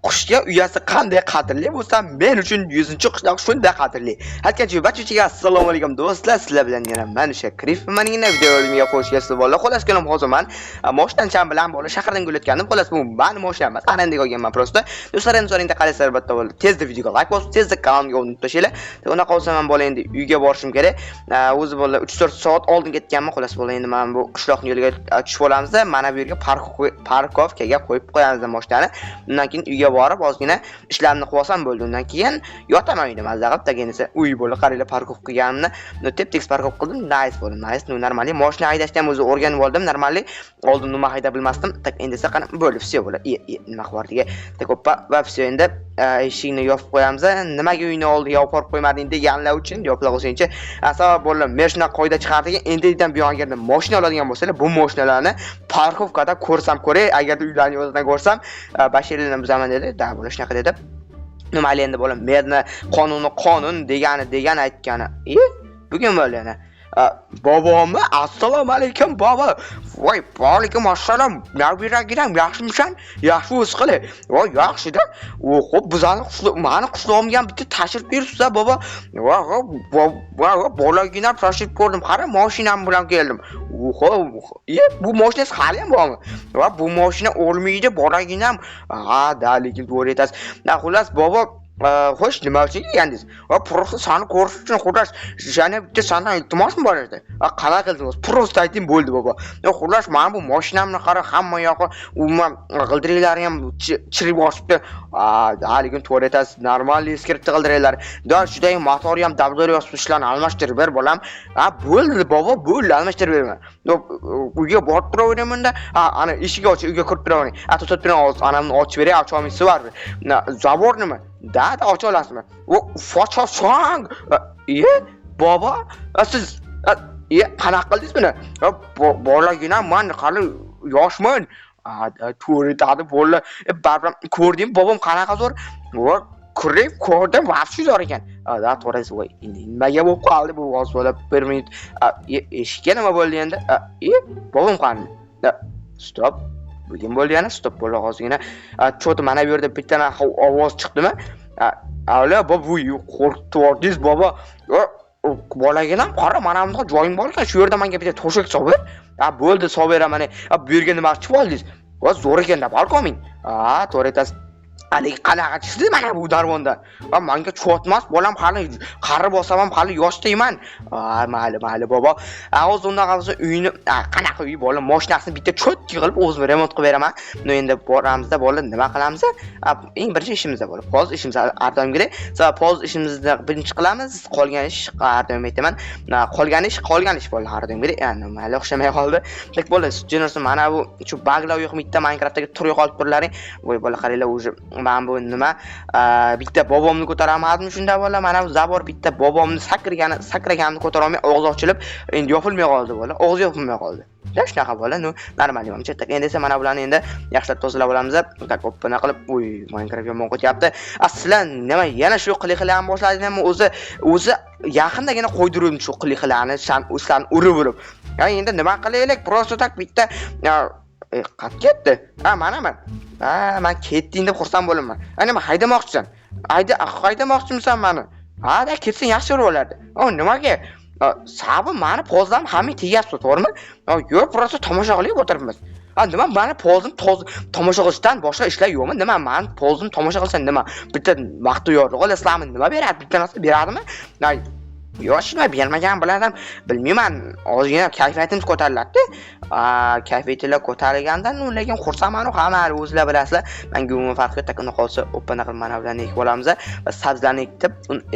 qushga uyasi qanday qadrli bo'lsa, men uchun 100-qishloq shunday qadrli. Hatkachi barchaga assalomu alaykum do'stlar, sizlar bilan yana men o'sha Krifman yana videoga xush kelibsiz bolalar. Xolos kelim hozir men moshdan bilan bola shahardan kelayotgandim. Xolos bu men moshdan emas, arandaga olganman prosta. Do'stlar, endi qarasizlar albatta bo'ldi. Tezda videoga like bosib, tezda kanalimga unutib tashinglar. Unaqa olsa men bola endi uyga borishim kerak. O'zi bola 3-4 soat oldin ketganman. Xolos bola endi men bu qishloqning yo'liga tushib olamiz. Mana bu yerga parkovkaga qo'yib qo'yamiz mashinani. Undan keyin uyga borib ozgina ishlarni qilsam bo'ldi. Undan keyin yotaman uyda mazza qilib tagenisa uy bo'lib qaraylar parkov qilganimni tep-tekis parkov qildim. Nice bo'ldi. Nice, normaliy mashina haydashni ham o'zi o'rganib oldim. Normaliy oldin nima hayda bilmasdim. Tak endi esa qani bo'ldi, все bo'ladi. Nima qilar degan. Tak oppa va все endi eshikni yopib qo'yamiz. Nimaga uyni oldiga olib qo'ymading deganlar uchun javob qo'ysinchi. Sabab bo'ldi, men shuna qoida chiqardik. Endidan buyon agarda mashina oladigan bo'lsalar, bu mashinalarni parkovkada ko'rsam ko'ray, agarda uylarni o'zidan ko'rsam, bashirini buzaman dedi. Da bo'la shunaqa dedi. Nima endi bo'la merni qonun degan aytgani. Bugun bo'ldi yana. Bobommi? Assalomu alaykum bobo. Voy, alaykum assalom. Nabiragiram, yaxshimisan? Yaxshi o'z qili. Voy, yaxshi-da. Xo'p, bizani meni qishlog'imga ham bitta tashrif buyuribsiz bobo. Voy, bolagina tashrif ko'rdim. Qara, mashinam bilan keldim. Bu mashina hali ham bormi? Va bu mashina o'lmaydi, bolaginam. Da, lekin to'g'ri aytasiz. Xullas, bobo xo'sh, nima uchun kelgandingiz? Va просто seni ko'rish uchun xo'jash, yana bitta sendan iltimosim bor edi. Qanaqa qildingiz? Просто ayting bo'ldi bobo. Xullas, men bu mashinamni qara, hamma yoqi umuman g'ildireklari ham chirib bosibdi. Lekin to'g'ri aytasiz, normal eskiribdi g'ildireklari. Judayam motori ham dabdori yosib ishlarni almashtirib ber bolam. Bo'ldi bobo, bo'ldi, almashtirib berma. Uyga borib turaveraman-da, ana eshik ochib uyga kirib turavering. To'xtatib turing, anamni ochib beray, ocha olmaysiz var. Zavor nima? Da ocha olasizmi? Focha so'ng. Bobo, siz qanaqa qildingiz buni? Bolagina men hali yoshman. To'g'ri aytadi bola. Baribir ko'rdim, bobom qanaqa zo'r. Kirib ko'rdim, vafshi zo'r ekan. Da to'g'ri voy, endi nimaga bo'lib qoldi bu oz bo'lib 1 minut. Eshikka nima bo'ldi endi? Bobom qani? Stop. Bugun bo'ldi yana stop bo'ldi ozgina. Cho'ti mana bu yerda bitta ovoz chiqdimi? Avla bobo qo'rqitdingiz bobo. Bolaginam qara, mana bunday joyim bor ekan, shu yerda menga bitta to'shak solib. Bo'ldi, solib beraman. Bu yerga nima qilib oldingiz? Zo'r ekan-da, balkoming. To'g'ri aytasiz. Hali qanaqa chiqdi mana bu darvondan. Menga cho'tmas, bolam hali qari bosam ham hali yoshlayman. Mayli bobo. O'zi undaqa bo'lsa uyni qanaqa uy bola, mashinasini bitta cho'tki qilib o'zim remont qilib beraman. Endi boramizda bola nima qilamiz? Eng birinchi ishimizda bola. Poz ishimiz ardam kerak. Sabab poz ishimizni birinchi qilamiz, qolgan ish ardam aytaman. Qolgan ish bola ardam kerak. Mayli o'xshamay qoldi. Tek bola, jenasi mana bu shu baglar yo'q bitta Minecraftdagi tur yo'qolib turlaring. Voy bola qaranglar, o'zi men bu nima bitta bobomni ko'taramadim shunda bola, mana bu zabor bitta bobomni sakraganini ko'tara olmay og'zi ochilib endi yopilmay qoldi bola, og'zi yopilmay qoldi. Shunaqa bola, normal ham chetda. Endi esa mana bularni endi yaxshilab tozalab olamiz. Tak o'ppana qilib, Minecraft yomon qo'yapti. Aslan nima yana shu qiliqlarni boshladingmi? O'zi yaqindagina qo'ydirdim shu qiliqlarni, o'slarni urib. Endi nima qilaylik? Просто tak bitta qat ketdi. Mana men ketding deb xursand bo'laman. Nima haydamoqchisan? Haydamoqchimisan meni? Da ketsang yaxshi bo'lardi. Nimaga? Sabr meni pozlam hamma tegyapti, to'g'rimi? Yo'q, просто tomosha qilib o'tiribmiz. Nima meni pozim tomosha qilishdan boshqa ishlar yo'qmi? Nima meni pozim tomosha qilsan nima? Bitta vaqt yorug'i islomni nima beradi? Bitta narsa beradimi? Yoshlar bermagan biladim, bilmayman. Ozgina kayfiyatimiz ko'tariladi. Kayfiyatlar ko'tarilgandan lekin xursandman, hamma o'zlar bilasizlar. Menga umuman farqi takini qolsa, o'ppana qilib mana bilan ekib olamiz va sabzlarni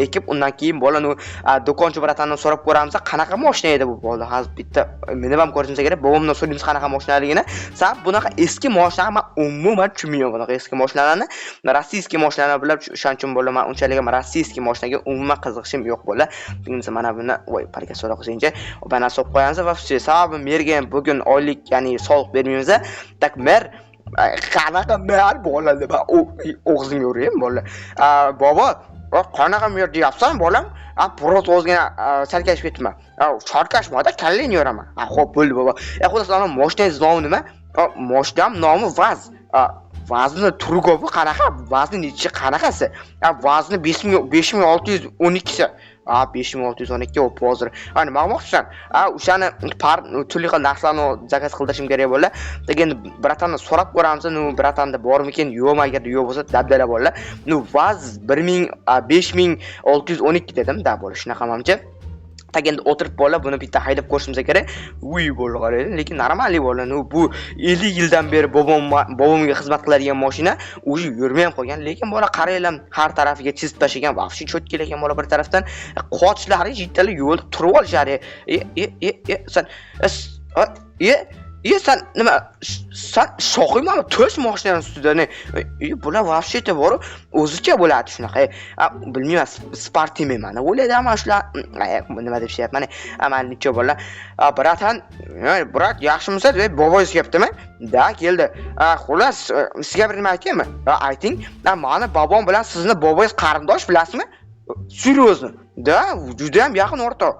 ekib, undan keyin bolani do'konchi biratandan so'rab ko'ramiz, qanaqa mashina edi bu bola. Hozir bitta meni ham ko'rishimiz kerak. Bobomdan so'raymiz qanaqa mashinaligini. Sabab bunaqa eski mashinalar men umuman tushunmayman bunaqa eski mashinalarni. Rossiyskiy mashinalar bilib, o'shaning uchun bo'laman unchalik ham rossiyskiy mashinaga umuman qiziqishim yo'q bo'la. Mana buni parga so'roq qilsanchi, bana solib qo'yamiz va sababi merga bugun oylik, ya'ni soliq bermaymiz. Tak mer qanaqa mer bo'ladi? O'g'zingga urayim bola. Bobo, qanaqa mer deyapsan bolam? Prost o'zgina sarkashib ketma. Sarkashmada kallangni yoraman. Xo'p, bo'ldi bobo. Xudo solom, mashinangiz nomi nima? Mashinam nomi Vaz. vazni turgovi qanaqa? Vazni necha qanaqasi? Vazni 5612 A 5612 o'p hozir. Nima qilmoqchisan? O'shani turli xil narsalarni zakaz qildirishim kerak bo'ldi. Lekin bratandan so'rab ko'ramiz, bratanda bormikin, yo'qmi? Agar yo'q bo'lsa, dabdala bo'ldi. Vaz 5612 dedim, da bo'lish shunaqa mamcha. Endi o'tirib bo'lib buni bitta haydab ko'rishimiz kerak. Uy bo'ldi qaraydi, lekin normalniy bo'ldi. Bu 50 yildan beri bobomga xizmat qiladigan mashina o'zi yurmay ham qolgan, lekin bola qaraylar har tarafiga chizib tashagan, vaqti cho'tki lekin bola bir tarafdan qochlari jittali yo'l turib olishar. Sen nima? Sen shoqiymanmi? To'sh mashinaning ustida ne? Bular vaqti bor, o'zicha bo'ladi shunaqa. Bilmayman, Spartimi mana. O'ylayman shular nima deb deyapman. Mana necha bolalar. Brat, yaxshimisiz? Boboyingiz kelibdimi? Da, keldi. Xullas, sizga bir nima aytaymi? Ayting. Mani bobom bilan sizni boboyingiz qarindosh bilasizmi? Seryozni. Da, juda ham yaqin o'rtoq.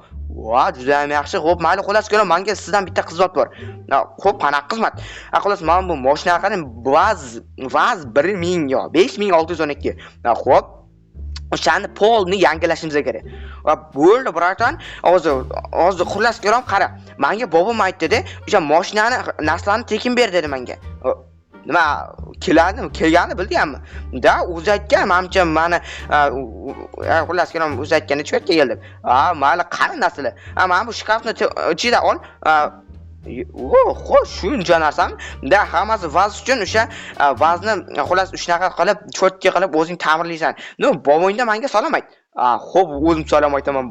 Juda ham yaxshi. Xo'p, mayli, xullas keling, menga sizdan bitta xizmat bor. Xo'p, qanaqa xizmat? Xullas, men bu mashinaga qarang, vaz 1000 yo 5612. Xo'p, o'shani polni yangilashimiz kerak. Bo'ldi, bratan. Hozir xullas keling, qara. Menga bobom aytdi-da, o'sha mashinani narsalarni tekin ber dedi menga. Nima kelgani bildingmi? Da, o'zi aytgan, menimcha meni xullas keling, o'zi aytgan necha yerga keldim. Mayli, qani narsalar. Men bu shkafni ichida ol. Xo'sh, shuncha narsami? Da, hammasi vaz uchun o'sha vazni xullas shunaqa qilib, cho'tga qilib o'zing ta'mirlaysan. Bobongda menga salom ayt. Xo'p, o'zim salom aytaman,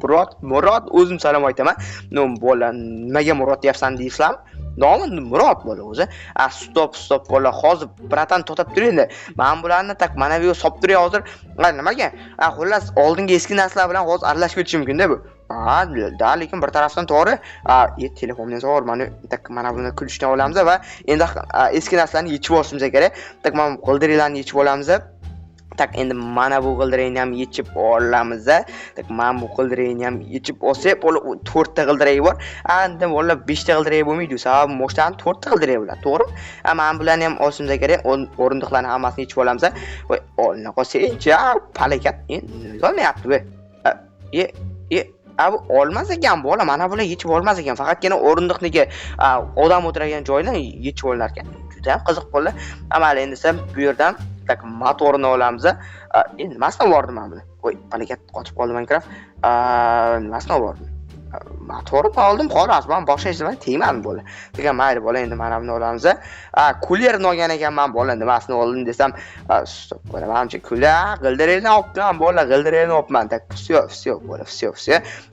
Murod, o'zim salom aytaman. Bola, nimaga Murod deyapsan deysizlarmi? Nomi Murod bola o'zi. Stop bola. Hozir bratan to'xtab tur endi. Men bularni tak mana bu solib turay hozir. Nimaga? Xullas, oldingi eski narsalar bilan hozir aralashib ketish mumkin-da bu. Da, lekin bir tarafdan to'g'ri. Telefondan zo'r mana buni kulishdan olamiz va endi eski narsalarni yechib olishimiz kerak. Mana g'ildiraklarni yechib olamiz. Endi mana bu g'ildirakni ham yechib olamiz. Mana bu g'ildirakni ham yechib olsak, 4 ta g'ildirak bor. Endi valla 5 ta g'ildirak bo'lmaydi. Sabab moshdan 4 ta g'ildirak bo'ladi, to'g'rimi? Mana bularni ham olishimiz kerak. O'rindiqlarni hammasini yechib olamiz. Voy, olna qolsa, palakat. Endi olmayapti bu. Bu olmas ekan bola, mana bular yechib olmas ekan. Faqatgina o'rindiqniki odam o'tiradigan joydan yechib olinar ekan. Juda ham qiziq bo'ldi. Amali endi sen bu yerdan motorini olamiz. Nimasini bordim men buni? Voy, palakat qotib qoldi Minecraft. Nimasini bordim? Motorini oldim, xolos, men boshqa hech nima tegmadim bola. Degan mayli bola, endi mana buni olamiz. Kulerni olgan ekan men bola, nimasini oldim desam, stop bola, menimcha kuler, g'ildirakni olibman bola, g'ildirakni olibman. Всё bola, всё.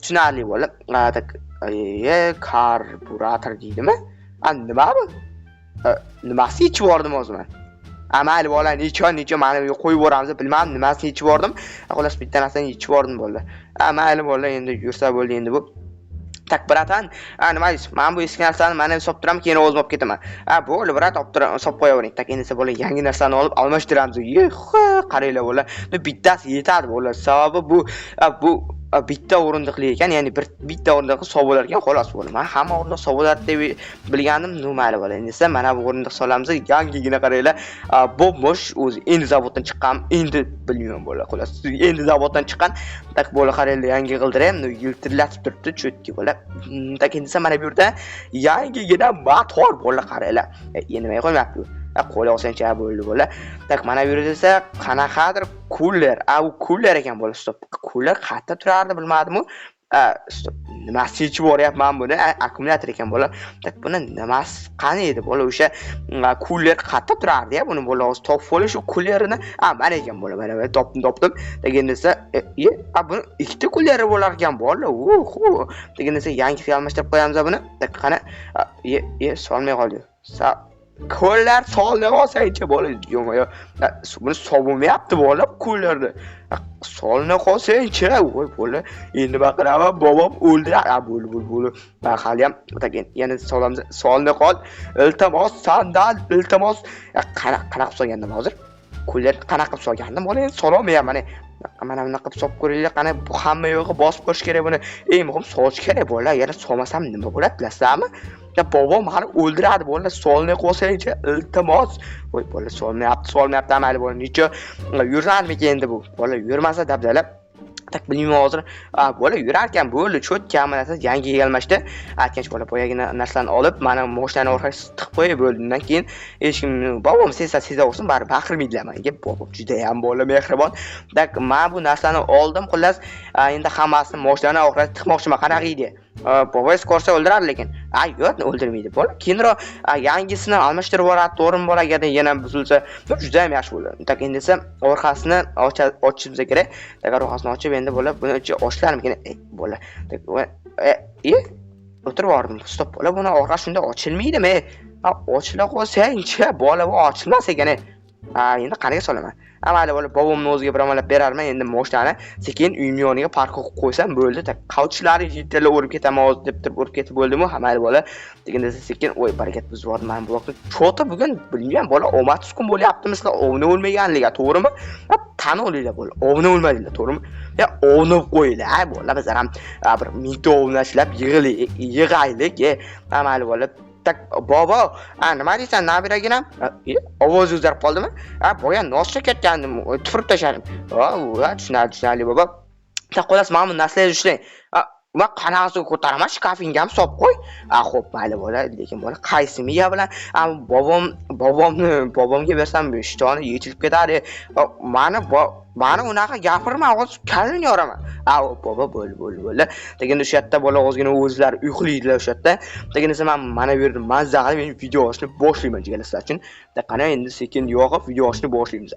Tushunarli bola. Karburator deydimi? Nima bu? Nimasi yechib bordim hozir men. Mayli bola, necha mana bu qo'yib boramiz, bilmadim nimasini yechib bordim. Xullas bitta narsani yechib bordim bola. Mayli bola, endi yursa bo'ldi endi bu. Bratan, nima deysiz? Men bu eski narsani mana solib turaman, keyin o'zim olib ketaman. Bo'ldi, brat, solib qo'yavering. Endi esa bo'la yangi narsani olib almashtiramiz. Qaranglar bo'la. Bittasi yetadi bo'la. Sababi bu bitta o'rindiqli ekan, ya'ni bitta o'rindiqni solib olar ekan, xolos bo'la. Men hamma o'rindiq solib oladi deb bilgandim, mayli bo'la. Endi esa mana bu o'rindiq solamiz. Yangigina qaranglar. Bo'sh o'zi endi zavoddan chiqqan, endi bilmayman bo'la, xolos. Endi zavoddan chiqqan, bo'la qaranglar, yangi g'ildirak yiltirlatib turibdi, cho'tki bo'la. Endi esa mana bu yerda yangigina motor bo'la, qaranglar. Nima qo'ymayapti bu? Qo'l olsancha bo'ldi bo'la. Mana bu yerda esa qanaqadir cooler. U cooler ekan bo'la. Stop. Cooler qayerda turardi bilmadim-ku. Stop. Nimasi yechib boryapman buni? Akkumulyator ekan bo'la. Buni nimasi qani edi bo'la? O'sha cooler qayerda turardi ya? Buni bo'la o'zi topib olish, u coolerni mana ekan bo'la. Mana topdim. Endi esa buni ikkita cooleri bo'lar ekan bo'la. Endi esa yangi almashtirib qo'yamiz buni. Qani solmay qoldi. Ko'llar solni qolsa-chi bola, yo'q. Buni sovunmayapti bola, ko'llarni. Solni qolsa-chi, voy bola. Endi baqiraman, bobom o'ldi. Bo'l. Men hali ham yana solamiz. Solni qol. Iltimos, sandal, iltimos. Qanaqa solgandim hozir? Ko'llar qanaqa solgandim bola, endi sololmayapman. Mana bunaqa qilib solib ko'ringlar. Qani bu hamma yo'g'i bosib qo'yish kerak buni. Eng muhim solish kerak bola. Agar solmasam nima bo'ladi, bilasizmi? Ya bobom mani o'ldiradi bola, solmay qo'ysangchi iltimos. Voy bola solmayapti mayli bola. Necha yurarmikin endi bu? Bola yurmasa dabdalab tak bilmayman hozir. Bola yurarkan bo'ldi, cho'tkanmi narsa yangi kelmashdi. Aytgancha bola boyagina narsalarni olib, mana mashinani orqasiga tiqib qo'yib bo'ldi. Undan keyin hech kim bobom seza olsin, bari baqirmaydilar menga. Bobom juda ham bola mehribon. Tak men bu narsalarni oldim, xullas endi hammasini mashinani orqasiga tiqmoqchiman. Qanaqa edi? Boboyis ko'rsa o'ldiradi lekin. Yo'q, o'ldirmaydi. Bola keyinroq yangisini almashtirib yuboradi, to'g'rimi bola? Agarda yana buzilsa, juda ham yaxshi bo'ladi. Tak endi esa orqasini ochishimiz kerak. Tak orqasini ochib endi bola buni ochlarmikin? Bola. Tak o'tirib bordim. Stop bola, buni orqasi shunda ochilmaydimi? Ochila qo'ysang-chi, bola bu ochilmas ekan. Endi qanaqa solaman? Mayli bola, bobomning o'ziga bir amalab berarman. Endi mashinani sekin uyim yoniga parkka qo'yib qo'ysam bo'ldi. Qavchlari yetala o'rib ketaman hozir deb turib o'rib ketib bo'ldimi? Mayli bola. Deganda sekin barakat buzib yubordim. Men bu vaqtda cho'ta bugun bilmayman bola, omadsiz kun bo'lyaptimi? Sizlar ovni o'lmaganliga, to'g'rimi? Tan olinglar bola. Ovni o'lmadinglar, to'g'rimi? Ovnib qo'yinglar bola. Bizlar ham bir mingta ovnashlab yig'aylik. Mayli bola. Tak bobo, nima deysan, nabiraginam? Ovoz o'zgarib qoldimi? Boya nosga ketgandim, tufurib tashladim. Tushunarli bobo. Tak qo'las mana bu narsalarni ushlang. Va qanaqasi ko'taraman, shkafingga ham solib qo'y. Xo'p, mayli bola, lekin bola qaysi miya bilan bobomga bersam ishtoni yechilib ketadi. Mani unaqa gapirma, hozir kallini yoraman. Bobo bo'ldi. Degan o'sha yerda bola ozgina o'zlari uxlaydilar o'sha yerda. Degan esa men mana bu yerda mazza qilib video ochishni boshlayman deganlar uchun. Qana endi sekin yo'qib video ochishni boshlaymiz.